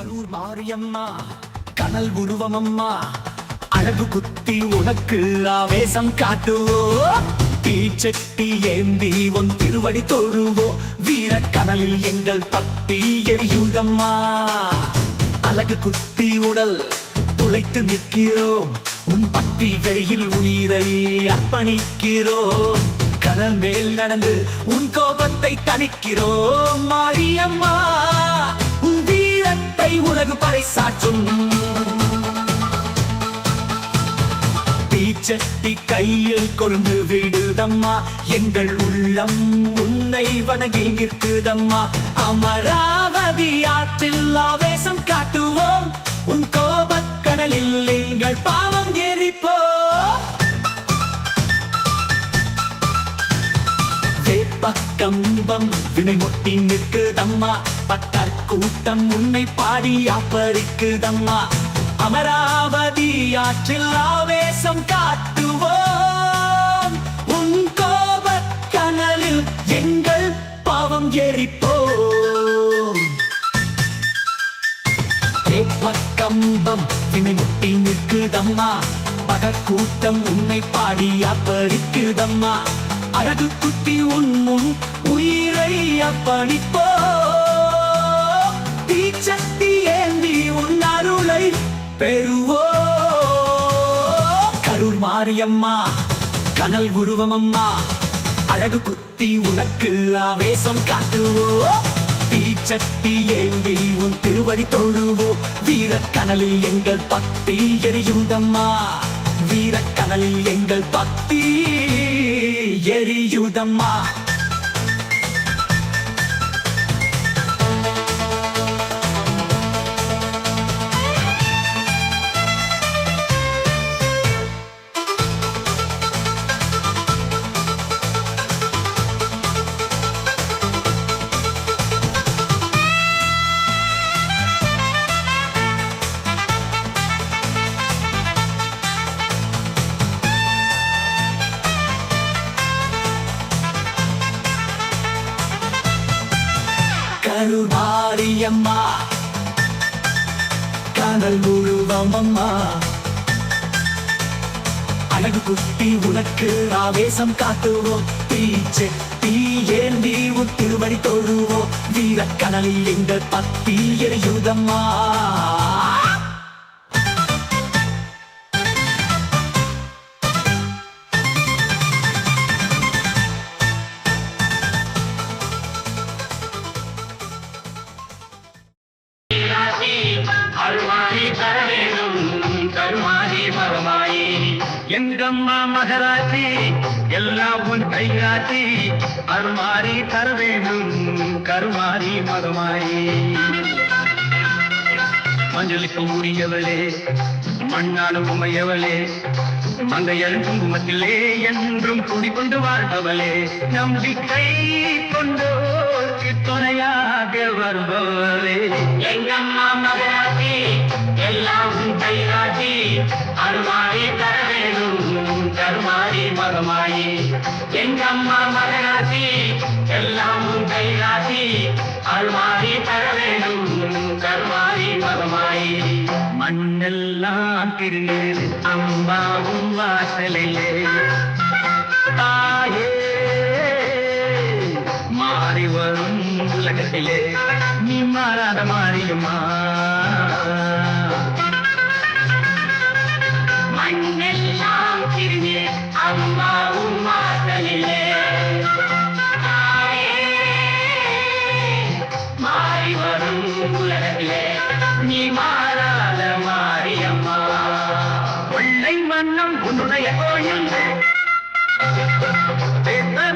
கரூர் மாரியம்மா கனல் உருவமம்மா அழகு குத்தி உனக்கு ஆவேசம் காட்டுவோ தீச்சட்டி ஏந்தி உன் திருவடி தொழுவோ வீர கனலில் எங்கள் பக்தி எரியுதம்மா அழகு குத்தி உடல் துளைத்து நிற்கிறோம் உன் பக்தி வெயில் உயிரை அர்ப்பணிக்கிறோம் கடல் மேல் நடந்து உன் கோபத்தை தணிக்கிறோம் மாரியம்மா உன் வீரத்தை உலகு பறைசாற்றும் தீச்சட்டி கையில் கொண்டு விடுதம்மா எங்கள் உள்ளம் உன்னை வணங்கி நிற்குதம்மா அமராவதி ஆற்றில் ஆவேசம் காட்டுவோம் உன் கோபக்கடலில் எங்கள் பாவம் எரிப்போம் கம்பம் வினை முட்டி நிற்குதம்மா பட்டார் கூட்டம் உன்னை பாடி அப்பரிக்குதம்மா அமராவதி ஆற்றில் ஆவேசம் காட்டுவோம் உன் கோபக் கனலில் எங்கள் பாவம் எரிப்போம் கம்பம் வினை முட்டி நிற்குதம்மா பகக்கூட்டம் உன்னை பாடி அப்பரிக்குதம்மா அழகு குத்தி உன் முன் உயிரை அப்பணிப்போ தீச்சட்டி ஏந்தி உன் அருளை பெறுவோ கரூர் மாரியம்மா கனல் உருவமம்மா அழகு குத்தி உனக்கு ஆவேசம் காட்டுவோ தீச்சட்டி ஏந்தி உன் திருவடி தொழுவோ வீர கனலில் எங்கள் பக்தி எரியுதம்மா வீர கனலில் எங்கள் பக்தி எரியுதம்மா கரூர் மாரியம்மா கனல் உருவமம்மா அழகு குத்தி உனக்கு ஆவேசம் காட்டுவோம் தீச்சட்டி ஏந்தி உன் திருவடி தொழுவோம் வீர கனலில் எங்கள் பக்தி எரியுதம்மா எங்கம்மா மகராசி எல்லாம் உன் கைகாட்டி அருமாறி தர வேண்டும் கருமாறி மகமாயி மஞ்சளுக்கு உரியவளே மண்ணாடு உமையவளே மங்கையல் குங்குமத்திலே என்றும் குடிக்கொண்டு வாழ்பவளே நம்பிக்கை கொண்டோருக்கு துணையாக வருபவளே எங்கம்மா மகராசி எல்லாம் உன் கைகாட்டி அருமாறி தர வேண்டும் கருமாறி மகமாயி எங்கம்மா மகராசி எல்லாம் உன் கைராசி அருமாறி தர வேண்டும் கருமாறி மகமாயி மண்ணெல்லாம் திருநீர் அம்மாவும் வாசலையே தாயே மாறி வரும் உலகத்திலே நீ மாறாத மாறியுமா மண்ணெல்லாம் திருநீர் அம்மாவும் வாசலிலே மாறி வரும் உலகத்திலே நீ மாறாத மாரியம்மா கொள்ளை மன்னம் உன்னுடைய கோயில்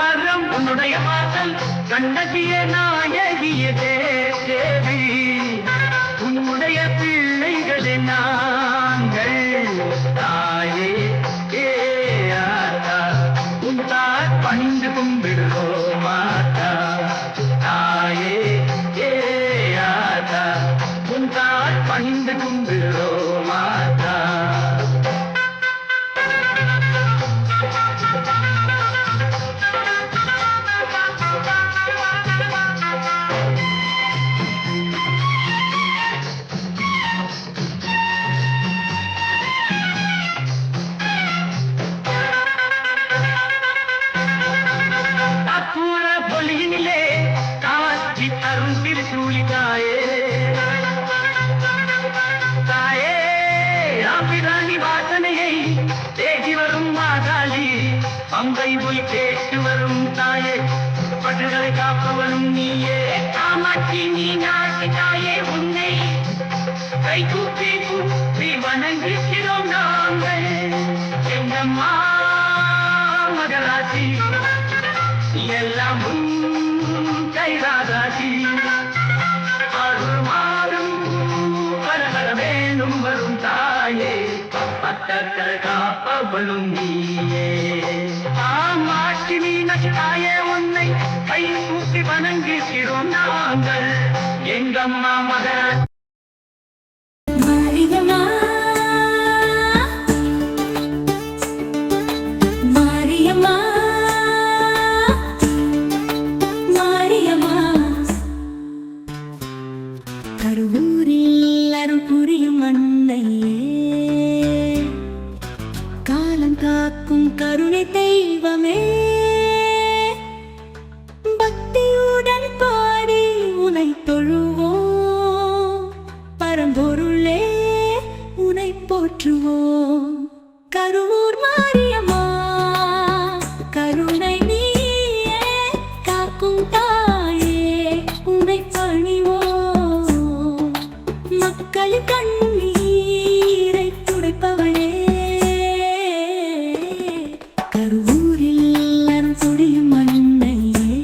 மரம் உன்னுடைய வாசல் கண்ணகிய நாயகிய தேவி உன்னுடைய பிள்ளைகளே நாங்கள் தாயே ஏத்தா உன் தாய் பணிந்து கும்பிடுவோ மாதா தாயே ஏத்தா உன் தாய் பணிந்து கும்பிடுவோ மாதா தாயே உன்னை கை கூப்பி கூப்பி வணங்குகிறோம் நாங்கள் எங்கம்மா மகராசி எல்லாம் கைராகாசி அருள் மாறும் கரகர வேணும் வரும் தாயே பத்தர்கள் காப்பவளும் நீயே ஆமாட்சி மீனாட்சியே உன்னை கை கூப்பி வணங்குகிறோம் நாங்கள் எங்கம்மா மகராசி மாரியம்மா மாரியம்மா கருவூரில் அருள் புரியும் அன்னையே காலம் காக்கும் கருணை தெய்வமே பக்தியுடன் பாடி உனை தொழுவோம் பரம்பொருளே உனை போற்றுவோம் கருவூர் மாரியம்மா கருணை நீயே காக்கும் தாயே உனை பணிவோம் மக்கள் கண்ணீரை துடைப்பவளே கருவூரில் அருள் புரியும் அன்னையே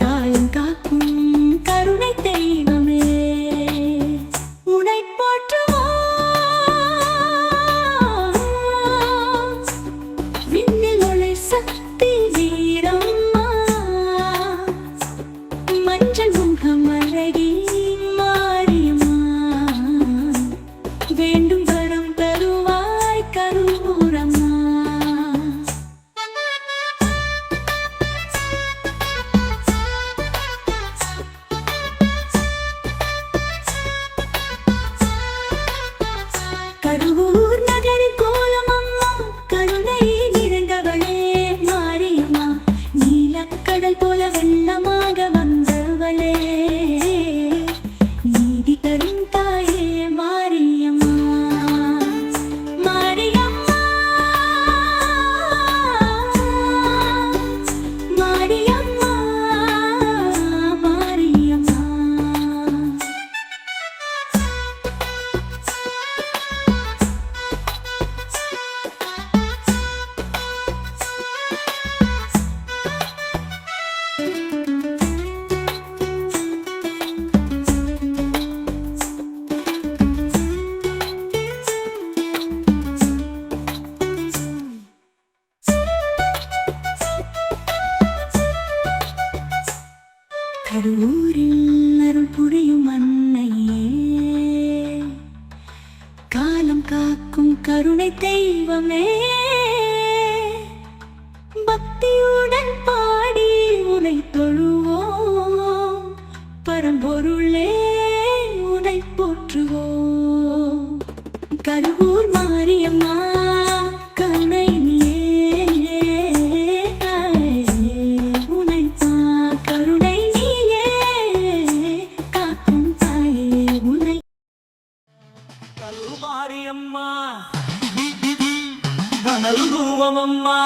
காலம் காக்கும் கருணை தெய்வமே உனை போற்றுவோம் விண்ணில் ஒளி சக்தி வீரம்மா மஞ்சள் முகம் அழகி மாரியம்மா வேண்டும் வரம் தருவாய் கருவூரம்மா கருவூர் நகரின் கோலமம்மா கருணை நிறைந்தவளே மாரியம்மா நீலக்கடல் போல வெள்ளமாக வந்தவளே நீதி தரும் தாயே மாரியம்மா மாரியம்மா மாரியம்மா மாரியம்மா கருவூரில் அருள் புரியும் அன்னையே காலம் காக்கும் கருணை தெய்வமே பக்தியுடன் பாடி உனை தொழுவோம் பரம்பொருளே உனை போற்றுவோம் கருவூர் மாரியம்மா கருணை நீயே உனை கருணை நீயே காக்கும் தாயே உனை கருமாரியம்மா கனல் ரூபமம்மா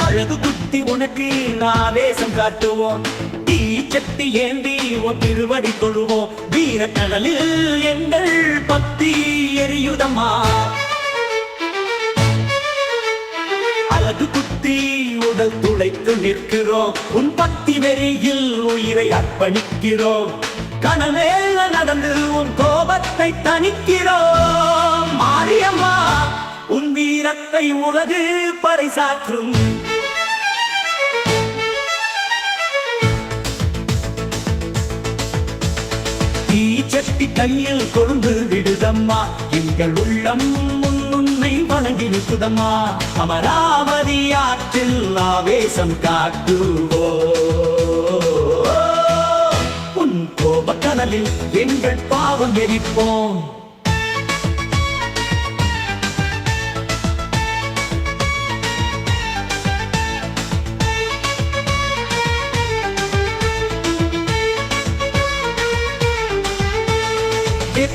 அழகு குத்தி உனக்கு நாவேசம் காட்டுவோம் தீச்சட்டி ஏந்தி உன் திருவடி தொழுவோம் வீரக்கடலில் எங்கள் பக்தி எரியுதம்மா அழகு குத்தி உடல் துளைத்து நிற்கிறோம் உன் பக்தி வெறியில் உயிரை அர்ப்பணிக்கிறோம் கனவேல நடந்து உன் கோபத்தை தணிக்கிறோம் மாரியம்மா உன் வீரத்தை உலகு பறைசாற்றும் தீச்சட்டி கையில் கொண்டு விடுதம்மா எங்கள் உள்ளம் உன்னை வணங்கி நிற்குதம்மா அமராவதி ஆற்றில் ஆவேசம் காட்டுவோ உன் கோபக்கடலில் எங்கள் பாவம் எரிப்போம்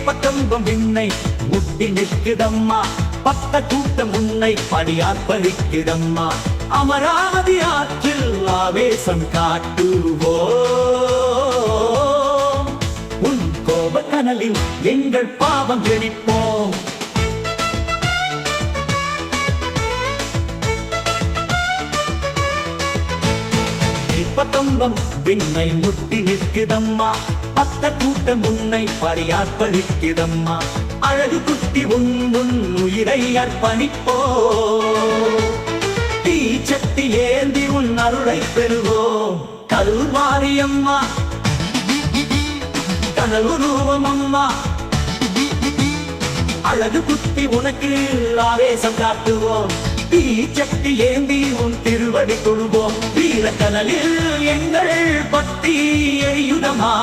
பக்கம்பம் விண்ணை முட்டி நிற்குதம்மா பக்க கூட்டம் உன்னை படியாற்பழிக்குதம்மா அமராவதி ஆற்றில் ஆவேசம் காட்டுவோம் உன் கோபக்கனலில் எங்கள் பாவம் எரிப்போம் பத்தொன்பம் விண்ணை முட்டி நிற்குதம்மா பத்த கூட்டம் உன்னை பரியார்ப்பளிக்குதம்மா அழகு குட்டி உன் உயிரை அர்ப்பணிப்போ தீச்சட்டி ஏந்தி உன் அருளை பெறுவோம் கல்வாரியம்மா கனலுருவம் அம்மா அழகு குட்டி உனக்கு ஆவேசம் காட்டுவோம் தீச்சட்டி ஏந்தி உன் திருவடி தொழுவோம் வீரக்கனலில் எங்கள் பக்தி எரியுதமா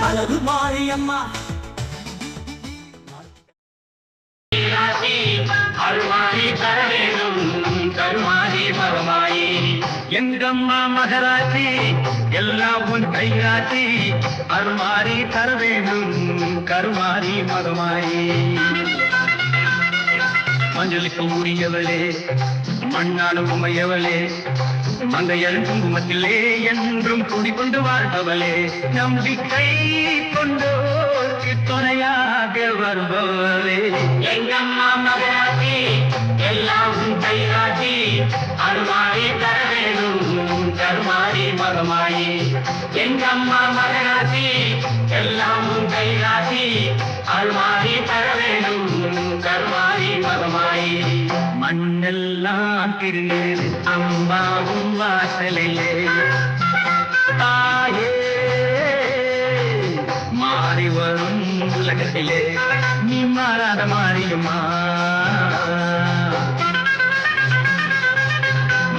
அழகு மாரியம்மா அருள்வாரி தர வேண்டும் கருமாரி மகமாயி எங்கம்மா மகராசி எல்லாம் உன் கைராசி அருள்வாரி தர வேண்டும் கருமாரி மகமாயி மஞ்சளுக்கு உரியவளே மண்ணாலும் உமையவளே மங்கையல் குங்குமத்திலே என்றும் குடிக்கொண்டு வாழ்பவளே நம்பிக்கை கொண்டோர்க்கு துணையாக வருபவளே எங்கம்மா மகராசி எல்லாம் கைராசி அருமாரி தர வேணும் கருமாரி மகமாயி எங்கம்மா மகராசி எல்லாம் கைராசி அருமாரி தர வேணும் கருமாரி மகமாயி மண்ணெல்லாம் திருநீர் அம்மாவும் வாசலிலே தாயே மாறி வரும் உலகத்திலே நீ மாறாத மாறியுமா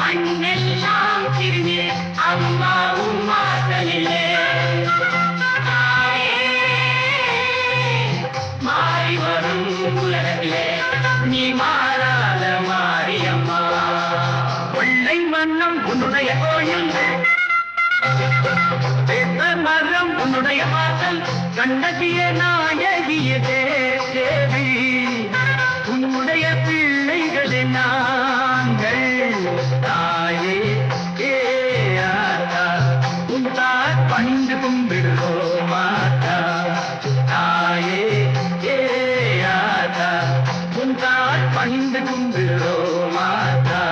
மண்ணெல்லாம் திருநீர் அம்மாவும் வாசலிலே தாயே மாறி வரும் உலகத்திலே நீ மாறாத மாரியம்மா வெள்ளை மன்னம் உன்னுடைய கோயில் மரம் உன்னுடைய வாசல் கண்ணகிய நாயகிய தேவி உன்னுடைய பிள்ளைகளே நாங்கள் தாயே ஏதா உன் தாய் பணிந்து கும்பிடுவோம் மாதா தாயே ஏதா உன் தாய் பணிந்து கும்பிடுவோம் மாதா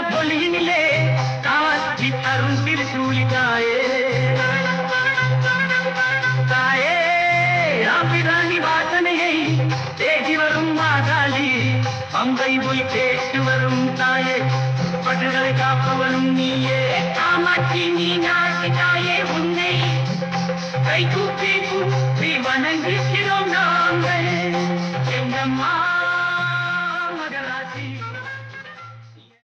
பொலியினிலே காட்சி தரும் திருச்சூலி தாயே தாயே ராமிராணி வாசனையை தேடி வரும் மாதாளி பம்பை போய் கேட்டு வரும் தாயே பட்டுகளை காப்பவரும் நீயே காமாட்சி நீ நாட்டு தாயே உன்னை கை கூப்பி கூப்பி வணங்குகிறோம் நாங்கள் எங்கம்மா